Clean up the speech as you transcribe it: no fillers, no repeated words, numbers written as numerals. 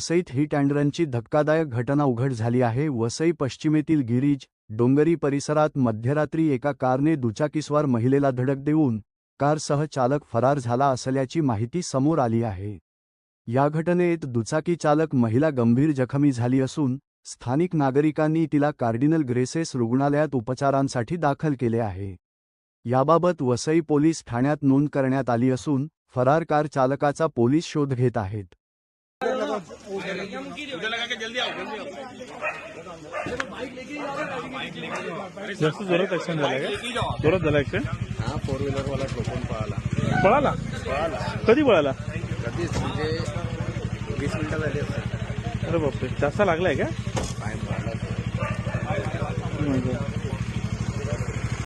वसईत hit and रनची धक्कादायक घटना उघड झाली आहे। वसई पश्चिमेतील गिरीज डोंगरी परिसरात मध्यरात्री एका कारने दुचाकीस्वार महिलेला धडक देऊन कारसह चालक फरार झाला असल्याची माहिती समोर आली आहे। या घटनेत दुचाकी चालक महिला गंभीर जखमी झाली असून स्थानिक नागरिकांनी तिला कार्डिनल ग्रेसेस रुग्णालयात उपचारांसाठी दाखल केले आहे। याबाबत वसई पोलीस ठाण्यात नोंद करण्यात आली असून फरार कार चालकाचा पोलीस शोध घेत आहेत। जास्त जोरात ऍक्सिडेंट झाला का? जोरात झाला ऍक्सिडेंट? हा, 4 व्हीलर वाला ठोकून पळाला. पळाला? कधी पळाला? कधीच म्हणजे 20 मिनिटं झाली असतील. अरे बापरे, जास्त लागलाय का? काय पळाला.